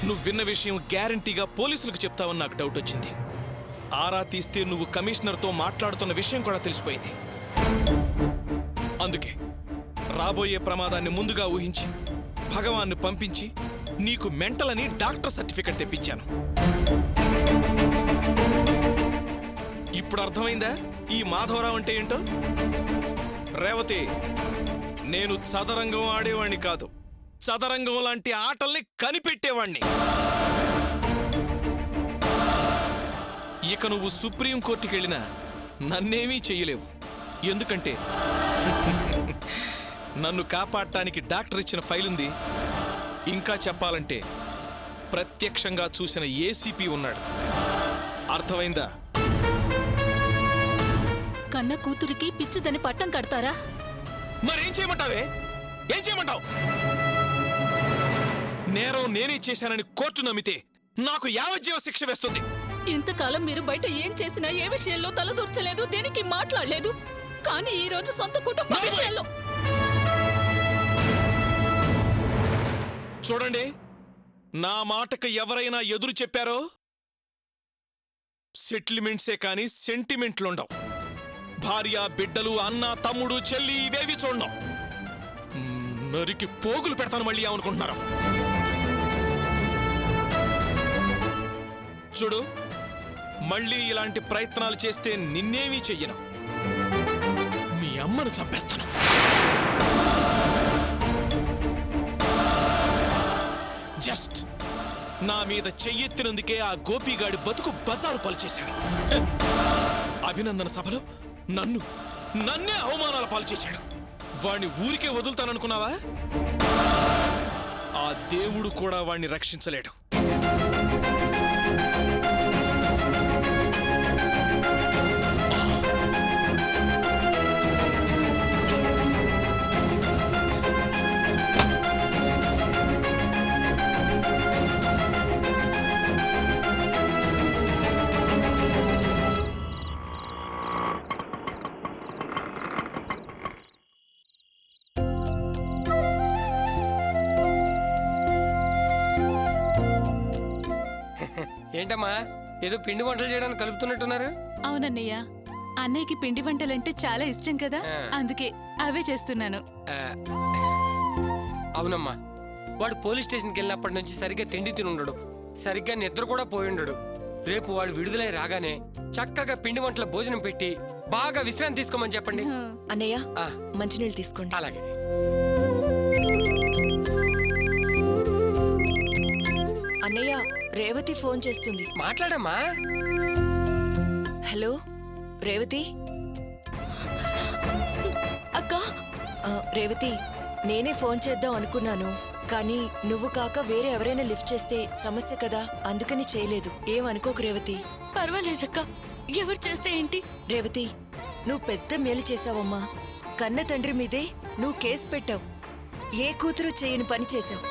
నువ్వు విన్న విషయం గ్యారంటీగా పోలీసులకు చెప్తావని నాకు డౌట్ వచ్చింది. ఆరా తీస్తే నువ్వు కమిషనర్తో మాట్లాడుతున్న విషయం కూడా తెలిసిపోయింది. అందుకే రాబోయే ప్రమాదాన్ని ముందుగా ఊహించి భగవాన్ని పంపించి నీకు మెంటలని డాక్టర్ సర్టిఫికెట్ తెప్పించాను. ఇప్పుడు అర్థమైందా ఈ మాధవరావు అంటే ఏంటో? రేవతి, నేను చదరంగం ఆడేవాణ్ణి కాదు, చదరంగం లాంటి ఆటల్ని కనిపెట్టేవాణ్ణి. ఇక నువ్వు సుప్రీంకోర్టుకి వెళ్ళినా నన్నేమీ చెయ్యలేవు. ఎందుకంటే నన్ను కాపాడటానికి డాక్టర్ ఇచ్చిన ఫైల్ ఉంది. ఇంకా చెప్పాలంటే ప్రత్యక్షంగా చూసిన ఏసీపీ ఉన్నాడు. అర్థమైందా? కన్న కూతురికి పిచ్చిదని పట్టం కడతారా? మరేం చేయమంటావే? ఏం చేయమంటావు? నేరం నేనే చేశానని కోర్టు నమ్మితే నాకు యావజ్జీవ శిక్ష వేస్తుంది. ఇంతకాలం మీరు బయట ఏం చేసినా ఏ విషయంలో తలదూర్చలేదు, దేనికి మాట్లాడలేదు. కానీ ఈ రోజు సొంత కుటుంబ విషయంలో. చూడండి, నా మాటకు ఎవరైనా ఎదురు చెప్పారో సెటిల్మెంట్సే కానీ సెంటిమెంట్లుండవు. భార్య, బిడ్డలు, అన్న, తమ్ముడు, చెల్లి ఇవేవి చూడడం. నరికి పోగులు పెడతాను మళ్ళీ అనుకుంటున్నారు. చూడు, మళ్ళీ ఇలాంటి ప్రయత్నాలు చేస్తే నిన్నేమీ చెయ్యను. మీ అమ్మను చంపేస్తాను. జస్ట్ నా మీద చెయ్యెత్తినందుకే ఆ గోపిగాడి బతుకు బజారు పాలు చేశాడు. అభినందన సభలో నన్నే అవమానాల పాలు చేశాడు. వాణ్ణి ఊరికే వదులుతాననుకున్నావా? ఆ దేవుడు కూడా వాణ్ణి రక్షించలేడు. ఏంటమ్మా, ఏదో పిండి వంటలు చేయడానికి కలుపుతున్నట్టున్నారు? అవునన్నయ్య, అన్నయ్యకి పిండి వంటలంటే చాలా ఇష్టం కదా, అందుకే అవే చేస్తున్నాను. అవునమ్మా, వాడు పోలీస్ స్టేషన్కి వెళ్ళినప్పటి నుంచి సరిగ్గా తిండి తినుండడు, సరిగ్గా నిద్ర కూడా పోయిండడు. రేపు వాడు విడుదలై రాగానే చక్కగా పిండి వంటల భోజనం పెట్టి బాగా విశ్రాంతి తీసుకోమని చెప్పండి. అన్నయ్య, మంచినీళ్ళు తీసుకోండి. అలాగే. అన్నయ్య, రేవతి ఫోన్ చేస్తుంది, మాట్లాడమ్మా. హలో రేవతి. అక్క, రేవతి, నేనే ఫోన్ చేద్దాం అనుకున్నాను, కానీ నువ్వు కాక వేరే ఎవరైనా లిఫ్ట్ చేస్తే సమస్య కదా, అందుకని చేయలేదు. ఏమనుకోకు రేవతి. పర్వాలేదక్క, ఎవరు చేస్తే ఏంటి? రేవతి, నువ్వు పెద్ద మేలు చేశావమ్మా. కన్న తండ్రి మీదే నువ్వు కేసు పెట్టావు. ఏ కూతురు చేయని పని చేశావు.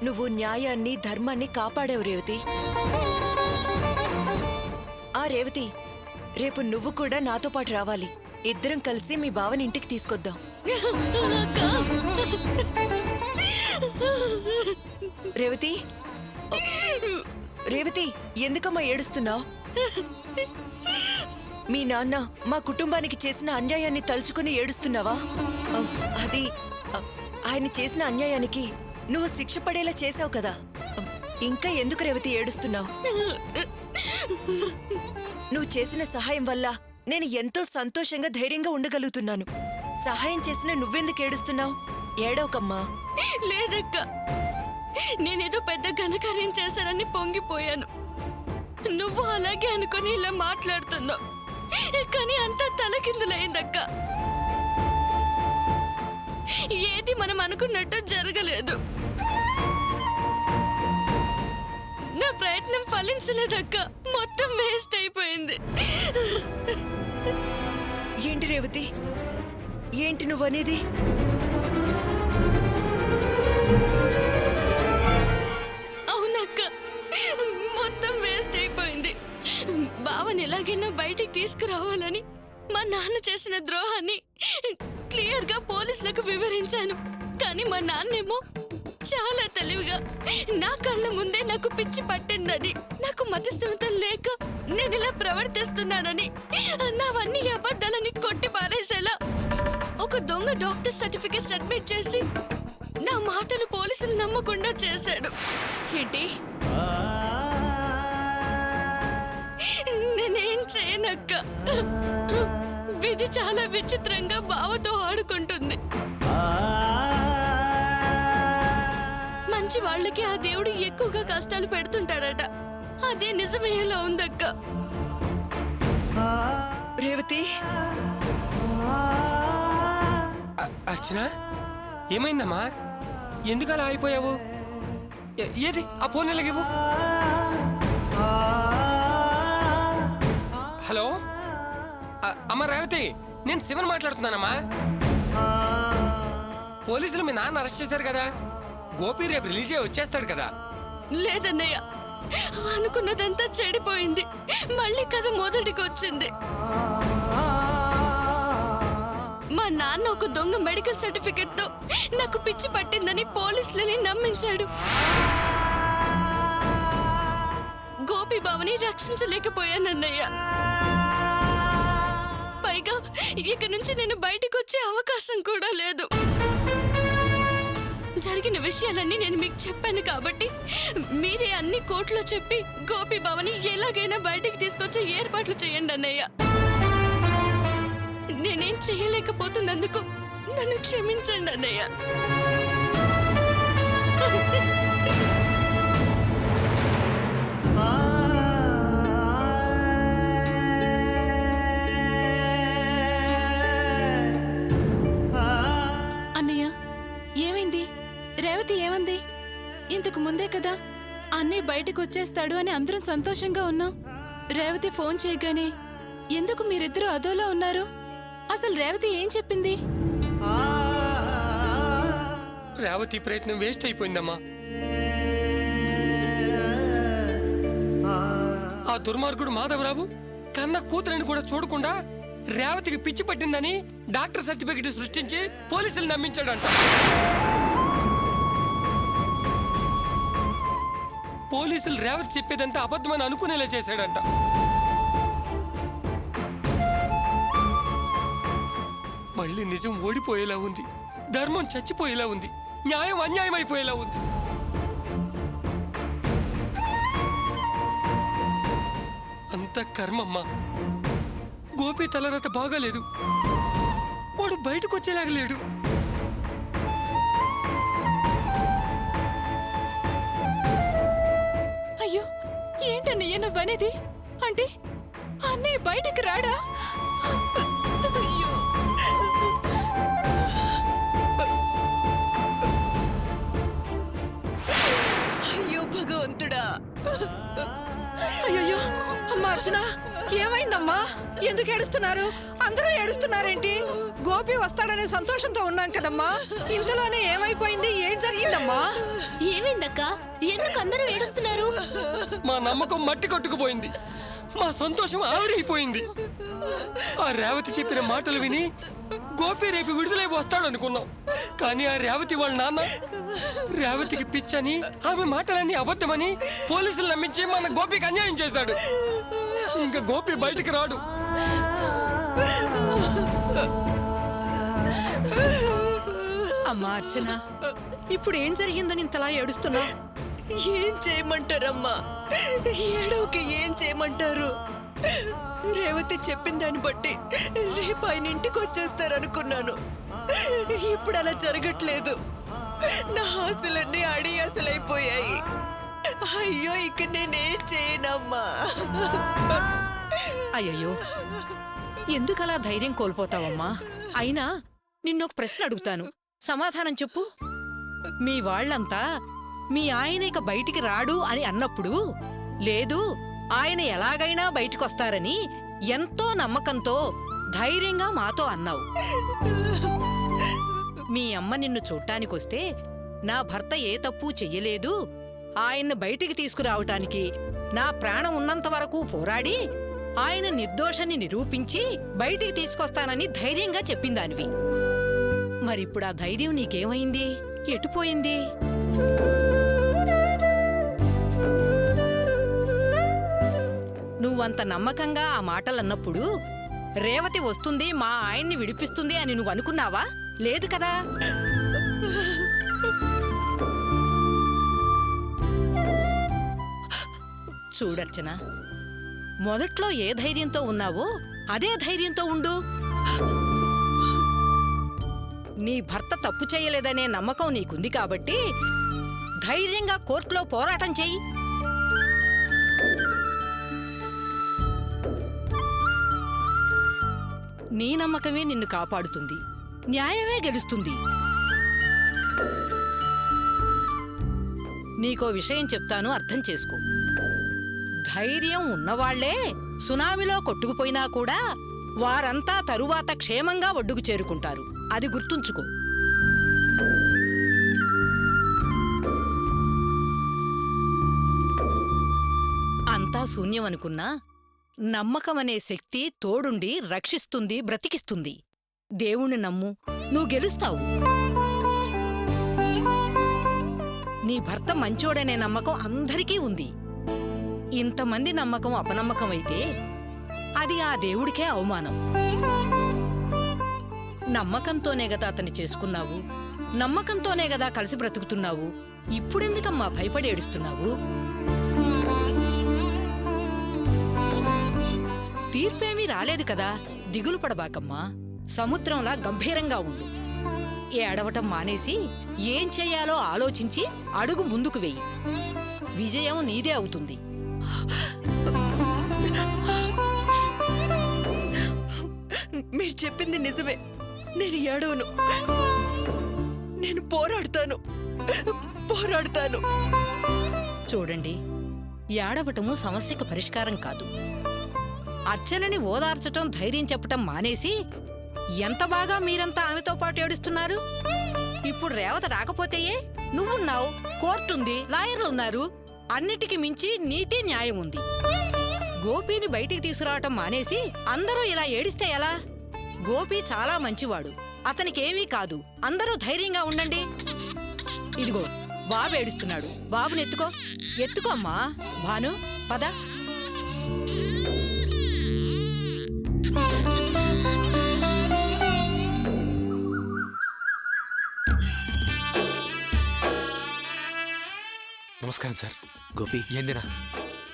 నువ్వు న్యాయాన్ని, ధర్మాన్ని కాపాడావు రేవతి. రేవతి, రేపు నువ్వు కూడా నాతో పాటు రావాలి. ఇద్దరం కలిసి మీ బావని ఇంటికి తీసుకొద్దాం. రేవతి, రేవతి, ఎందుకమ్మా ఏడుస్తున్నావు? మీ నాన్న మా కుటుంబానికి చేసిన అన్యాయాన్ని తలుచుకుని ఏడుస్తున్నావా? అది ఆయన చేసిన అన్యాయానికి నువ్వు శిక్ష పడేలా చేసావు కదా, ఇంకా ఎందుకు రేవతి ఏడుస్తున్నావు? నువ్వు చేసిన సహాయం వల్ల నేను ఎంతో సంతోషంగా, ధైర్యంగా ఉండగలుగుతున్నాను. సహాయం చేసిన నువ్వెందుకు ఏడుస్తున్నావు? ఏడవకమ్మా. లేదక్క, నేనేదో పెద్ద ఘనకార్యం చేశానని పొంగిపోయాను. నువ్వు అలాగే అనుకుని ఇలా మాట్లాడుతున్నావు, కానీ అంతా తలకిందులైందక్క. ఏది మనం అనుకున్నట్టు జరగలేదు. నా ప్రయత్నం ఫలించలేదక్క, మొత్తం వేస్ట్ అయిపోయింది. ఏంటి రేవతి, ఏంటి నువ్వనేది? అవునక్క, మొత్తం వేస్ట్ అయిపోయింది. బావని ఎలాగైనా బయటికి తీసుకురావాలని మా నాన్న చేసిన ద్రోహాన్ని క్లియర్ గా పోలీసులకు వివరించాను. కానీ మా నాన్నేమో చాలా తెలివిగా నా కళ్ళ ముందే నాకు పిచ్చి పట్టిందని, నాకు మతిస్థిమితం లేక నేను ఇలా ప్రవర్తిస్తున్నానని, నావన్నీ అబద్ధాలని కొట్టి పారేసేలా ఒక దొంగ డాక్టర్ సర్టిఫికేట్ సబ్మిట్ చేసి నా మాటలు పోలీసులు నమ్మకుండా చేశాడు. ఏంటి, నేనేం చేయనక్క. విధి చాలా విచిత్రంగా బావతో ఆడుకుంటుంది. మంచి వాళ్ళకి ఆ దేవుడు ఎక్కువగా కష్టాలు పెడుతుంటాడట. అదే నిజమేలా ఉందక్క. రేవతి, అర్చన, ఏమైందమ్మా? ఎందుకు అలా అయిపోయావు? ఏది ఆ ఫోన్ ఎలాగివ్వు. హలో అమ్మ రేవతి, నేను శివన్ మాట్లాడుతున్నానమ్మా. పోలీసులు మీ నాన్న అరెస్ట్ చేశారు కదా, గోపి రేపు రిలీజ్ అయ్యి వచ్చేస్తాడు కదా. లేదన్నయ్య, అనుకున్నదంతా చెడిపోయింది. మళ్ళీ కథ మొదటికి వచ్చింది. మా నాన్న ఒక దొంగ మెడికల్ సర్టిఫికెట్ తో నాకు పిచ్చి పట్టిందని పోలీసులని నమ్మించాడు. గోపి బావని రక్షించలేకపోయానన్నయ్య. పైగా ఇక నుంచి నేను బయటకు వచ్చే అవకాశం కూడా లేదు. జరిగిన విషయాలన్నీ నేను మీకు చెప్పాను కాబట్టి మీరే అన్ని కోర్టులో చెప్పి గోపి బావని ఎలాగైనా బయటికి తీసుకొచ్చే ఏర్పాట్లు చేయండి అన్నయ్య. నేనేం చేయలేకపోతున్నందుకు నన్ను క్షమించండి అన్నయ్య. అన్నయ్య, ఏమైంది? రేవతి ఏమంది? ఇంతకు ముందే కదా అన్నయ్య బయటకు వచ్చేస్తాడు అని అందరం సంతోషంగా ఉన్నాం. రేవతి ఫోన్ చేయగానే ఎందుకు మీరిద్దరూ అదోలా ఉన్నారు? అసలు రేవతి ఏం చెప్పింది? రేవతి ప్రయత్నం వేస్ట్ అయిపోయిందమ్మా. ఆ దుర్మార్గుడు మాధవరావు కన్న కూతురని కూడా చూడకుండా రేవతికి పిచ్చి పట్టిందని డాక్టర్ సర్టిఫికెట్ సృష్టించి పోలీసులు నమ్మించాడంట. పోలీసులు రేవతి చెప్పేదంతా అబద్ధమని అనుకునేలా చేశాడంట. మళ్ళీ నిజం ఓడిపోయేలా ఉంది, ధర్మం చచ్చిపోయేలా ఉంది, న్యాయం అన్యాయం అయిపోయేలా ఉంది. అంత కర్మమ్మా. గోపి తలరత బాగాలేదు, వాడు బయటకు వచ్చేలాగా లేడు. అయ్యో, ఏంటన్నయ్య నువ్వనేది? అంటే అన్నయ్య బయటకు రాడా? అయ్యో. అయ్యో భగవంతుడా! అయ్యో అమ్మా అర్చన, ఏమైందమ్మా? ఎందుకు ఏడుస్తున్నారు? అందరూ ఏడుస్తున్నారేంటి? గోపి వస్తాడనే సంతోషంతో ఉన్నాం కదమ్మా, ఇంతలోనే ఏమైపోయింది? ఏం జరిగిందమ్మా? ఏమైందక్క? ఎందుకు అందరూ ఏడుస్తున్నారు? మా నమ్మకం మట్టి కొట్టుకుపోయింది, మా సంతోషం ఆవిరైపోయింది. ఆ రేవతి చెప్పిన మాటలు విని గోపి రేపు విడుదలై వస్తాడనుకున్నాం. కానీ ఆ రేవతి వాళ్ళ నాన్న రేవతికి పిచ్చని, ఆమె మాటలన్నీ అబద్ధమని పోలీసులు నమ్మించి మన గోపికి అన్యాయం చేశాడు. ఇంకా గోపి బయటికి రాడు. అమ్మా అర్చన, ఇప్పుడు ఏం జరిగిందని ఇంతలా ఏడుస్తున్నా? ఏం చేయమంటారమ్మా? ఏడవకి ఏం చేయమంటారు? రేవతి చెప్పిన దాన్ని బట్టి రేపు ఆయన ఇంటికి వచ్చేస్తారనుకున్నాను. ఇప్పుడు అలా జరగట్లేదు. నా ఆశలన్నీ అడియాసలైపోయాయి. అయ్యో, ఇక నేనేం చేయనమ్మా. అయ్యయ్యో, ఎందుకలా ధైర్యం కోల్పోతావమ్మా? అయినా నిన్నొక ప్రశ్న అడుగుతాను, సమాధానం చెప్పు. మీ వాళ్ళంతా మీ ఆయన ఇక బయటికి రాడు అని అన్నప్పుడు, లేదు ఆయన ఎలాగైనా బయటికొస్తారని ఎంతో నమ్మకంతో ధైర్యంగా మాతో అన్నావు. మీ అమ్మ నిన్ను చూడ్డానికొస్తే నా భర్త ఏ తప్పు చెయ్యలేదు, ఆయన్ని బయటికి తీసుకురావటానికి నా ప్రాణం ఉన్నంత వరకు పోరాడి ఆయన నిర్దోషాన్ని నిరూపించి బయటికి తీసుకొస్తానని ధైర్యంగా చెప్పిందానివి. మరిప్పుడు ఆ ధైర్యం నీకేమైంది? ఎటుపోయింది? నువ్వంత నమ్మకంగా ఆ మాటలన్నప్పుడు రేవతి వస్తుంది, మా ఆయన్ని విడిపిస్తుంది అని నువ్వు అనుకున్నావా? లేదు కదా. చూడర్చన, మొదట్లో ఏ ధైర్యంతో ఉన్నావో అదే ధైర్యంతో ఉండు. నీ భర్త తప్పు చేయలేదనే నమ్మకం నీకుంది కాబట్టి ధైర్యంగా కోర్టులో పోరాటం చెయ్యి. నీ నమ్మకమే నిన్ను కాపాడుతుంది, న్యాయమే గెలుస్తుంది. నీకో విషయం చెప్తాను, అర్థం చేసుకో. ధైర్యం ఉన్నవాళ్లే సునామీలో కొట్టుకుపోయినా కూడా వారంతా తరువాత క్షేమంగా ఒడ్డుకు చేరుకుంటారు. అది గుర్తుంచుకో. అంతా శూన్యమనుకున్నా నమ్మకమనే శక్తి తోడుండి రక్షిస్తుంది, బ్రతికిస్తుంది. దేవుణ్ణి నమ్ము, నువ్వు గెలుస్తావు. నీ భర్త మంచోడనే నమ్మకం అందరికీ ఉంది. ఇంతమంది నమ్మకం అపనమ్మకమైతే అది ఆ దేవుడికే అవమానం. నమ్మకంతోనే గదా అతన్ని చేసుకున్నావు, నమ్మకంతోనే గదా కలిసి బ్రతుకుతున్నావు. ఇప్పుడెందుకమ్మా భయపడి ఏడుస్తున్నావు? తీర్పేమీ రాలేదు కదా, దిగులు పడబాకమ్మా. సముద్రంలా గంభీరంగా ఉండు. ఏడవటం మానేసి ఏం చెయ్యాలో ఆలోచించి అడుగు ముందుకు వెయ్యి. విజయం నీదే అవుతుంది. మీరు చెప్పింది నిజమే. నేను ఏడవను, నేను పోరాడతాను. చూడండి, ఏడవటము సమస్యకు పరిష్కారం కాదు. అర్చనని ఓదార్చటం, ధైర్యం చెప్పటం మానేసి ఎంత బాగా మీరంతా ఆమెతో పాటు ఏడుస్తున్నారు. ఇప్పుడు రేవత రాకపోతేయే నువ్వున్నావు, కోర్టుంది, లాయర్లున్నారు. అన్నిటికీ మించి నీతి న్యాయం ఉంది. గోపీని బయటికి తీసుకురావటం మానేసి అందరూ ఇలా ఏడిస్తే ఎలా? గోపి చాలా మంచివాడు, అతనికేమీ కాదు. అందరూ ధైర్యంగా ఉండండి. ఇదిగో బాబు ఏడుస్తున్నాడు, బాబుని ఎత్తుకో. ఎత్తుకో అమ్మా. భాను, పద. నమస్కారం సార్. గోపి, ఏందినా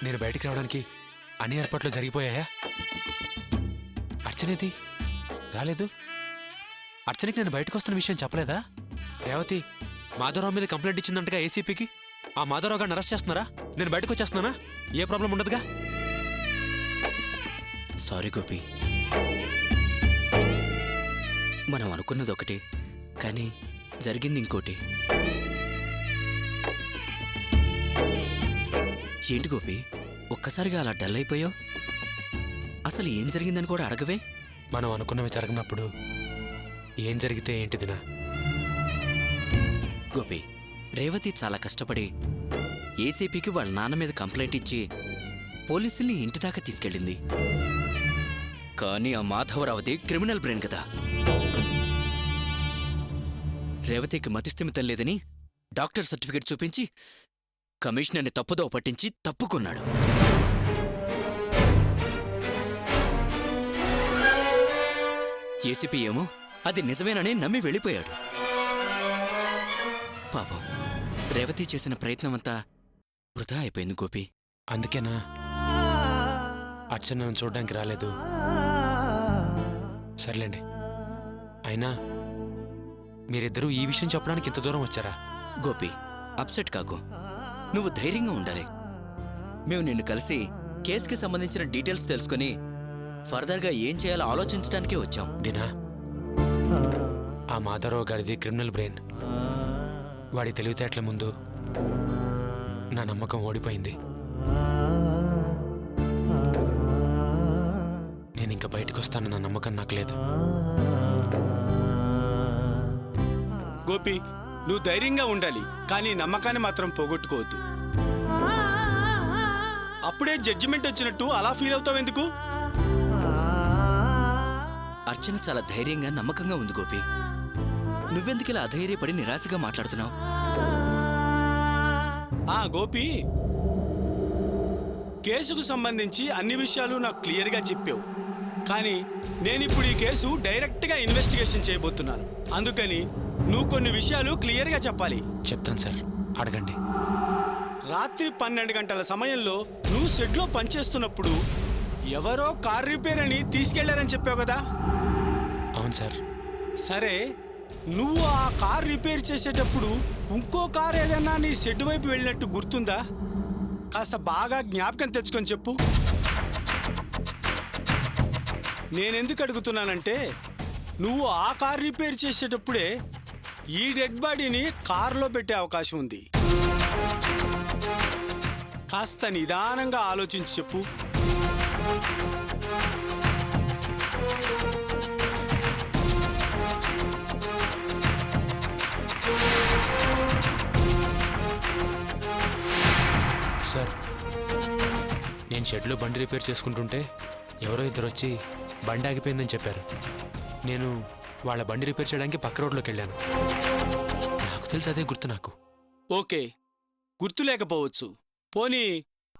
నేను బయటికి రావడానికి అన్ని ఏర్పాట్లు జరిగిపోయాయా? అర్చనేది రాలేదు. అర్చనకి నేను బయటకు వస్తున్న విషయం చెప్పలేదా? రేవతి మాధవరావు మీద కంప్లైంట్ ఇచ్చిందంటగా ఏసీపీకి. ఆ మాధవరావు గారిని అరెస్ట్ చేస్తున్నారా? నేను బయటకు వచ్చేస్తున్నానా? ఏ ప్రాబ్లం ఉండదుగా? సారీ గోపి, మనం అనుకున్నది ఒకటి, కానీ జరిగింది ఇంకోటి. ఏంటి గోపి, ఒక్కసారిగా అలా డల్ అయిపోయావు? అసలు ఏం జరిగిందని కూడా అడగవే? మనం అనుకున్నవి జరగనప్పుడు ఏం జరిగితే ఏంటిదినా? గోపి, రేవతి చాలా కష్టపడి ఏసీపీకి వాళ్ళ నాన్న మీద కంప్లైంట్ ఇచ్చి పోలీసుల్ని ఇంటి దాకా తీసుకెళ్ళింది. కానీ ఆ మాధవరావుది క్రిమినల్ బ్రెయిన్ కదా. రేవతికి మతిస్థిమితం లేదని డాక్టర్ సర్టిఫికేట్ చూపించి కమిషనర్ని తప్పుదోవ పట్టించి తప్పుకున్నాడు. ఏసీపీ ఏమో అది నిజమేనని నమ్మి వెళ్ళిపోయాడు. పాపం, రేవతి చేసిన ప్రయత్నమంతా వృధా అయిపోయింది గోపి. అందుకేనా అర్చన నన్ను చూడడానికి రాలేదు? సర్లేండి. అయినా మీరిద్దరూ ఈ విషయం చెప్పడానికి ఇంత దూరం వచ్చారా? గోపి, అప్సెట్ కాకు. నువ్వు ధైర్యంగా ఉండాలి. మేము నిన్ను కలిసి కేసుకి సంబంధించిన డీటెయిల్స్ తెలుసుకుని ఫర్దర్గా ఏం చేయాలో ఆలోచించడానికే వచ్చాం. దినా, ఆ మాధవరావు గారిది క్రిమినల్ బ్రెయిన్. వాడి తెలివితేటల ముందు నా నమ్మకం ఓడిపోయింది. నేను ఇంకా బయటకు వస్తానన్న నమ్మకం నాకు లేదు. గోపి, నువ్వు ధైర్యంగా ఉండాలి, కానీ నమ్మకాన్ని మాత్రం పోగొట్టుకోవద్దు. అప్పుడే జడ్జిమెంట్ వచ్చినట్టు అలా ఫీల్ అవుతావు ఎందుకు? అర్చన చాలా ధైర్యంగా, నమ్మకంగా ఉంది గోపి. నువ్వెందుకు ఇలా అధైర్యపడి నిరాశగా మాట్లాడుతున్నావు? గోపి, కేసుకు సంబంధించి అన్ని విషయాలు నాకు క్లియర్గా చెప్పావు. కానీ నేనిప్పుడు ఈ కేసు డైరెక్ట్గా ఇన్వెస్టిగేషన్ చేయబోతున్నాను. అందుకని నువ్వు కొన్ని విషయాలు క్లియర్గా చెప్పాలి. చెప్తాను సార్, అడగండి. రాత్రి 12 గంటల సమయంలో నువ్వు షెడ్లో పనిచేస్తున్నప్పుడు ఎవరో కార్ రిపేర్ అని తీసుకెళ్లారని చెప్పావు కదా? అవును సార్. సరే, నువ్వు ఆ కార్ రిపేర్ చేసేటప్పుడు ఇంకో కార్ ఏదన్నా నీ షెడ్ వైపు వెళ్ళినట్టు గుర్తుందా? కాస్త బాగా జ్ఞాపకం తెచ్చుకొని చెప్పు. నేనెందుకు అడుగుతున్నానంటే, నువ్వు ఆ కార్ రిపేర్ చేసేటప్పుడే ఈ డెడ్ బాడీని కారులో పెట్టే అవకాశం ఉంది. కాస్త నిదానంగా ఆలోచించి చెప్పు. సార్, నేను షెడ్లో బండి రిపేర్ చేసుకుంటుంటే ఎవరో ఇద్దరు వచ్చి బండి ఆగిపోయిందని చెప్పారు. నేను వాళ్ళ బండి రిపేర్ చేయడానికి పక్క రోడ్లోకి వెళ్ళాను. నాకు తెలిసి అదే గుర్తు నాకు. ఓకే, గుర్తు లేకపోవచ్చు. పోనీ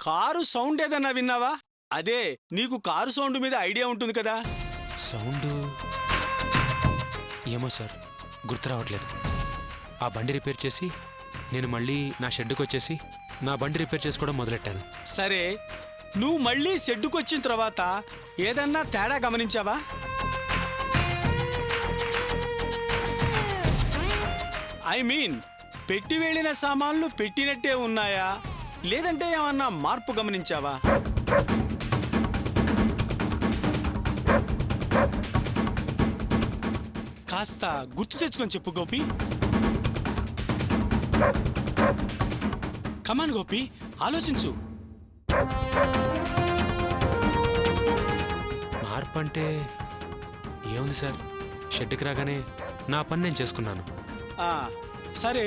కారు సౌండ్ ఏదన్నా విన్నావా? అదే, నీకు కారు సౌండ్ మీద ఐడియా ఉంటుంది కదా? సౌండ్ ఏమో సార్, గుర్తు రావట్లేదు. ఆ బండి రిపేర్ చేసి నేను మళ్ళీ నా షెడ్డుకి వచ్చేసి నా బండి రిపేర్ చేసుకోవడం మొదలెట్టాను. సరే, నువ్వు మళ్ళీ షెడ్డుకొచ్చిన తర్వాత ఏదన్నా తేడా గమనించావా? ఐ మీన్, పెట్టి వెళ్ళిన సామాన్లు పెట్టినట్టే ఉన్నాయా, లేదంటే ఏమన్నా మార్పు గమనించావా? కాస్త గుర్తు తెచ్చుకొని చెప్పు గోపి. కమాన్ గోపి, ఆలోచించు. మార్పు అంటే ఏముంది సార్, షెడ్డుకి రాగానే నా పని నేను చేసుకున్నాను. సరే,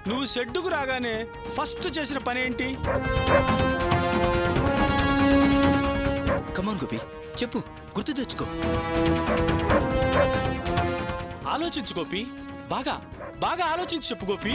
నువ్వు షెడ్డుకు రాగానే ఫస్ట్ చేసిన పని ఏంటి? కమాన్ గోపి, చెప్పు, గుర్తు తెచ్చుకో. ఆలోచించు గోపి, బాగా బాగా ఆలోచించి చెప్పు గోపి.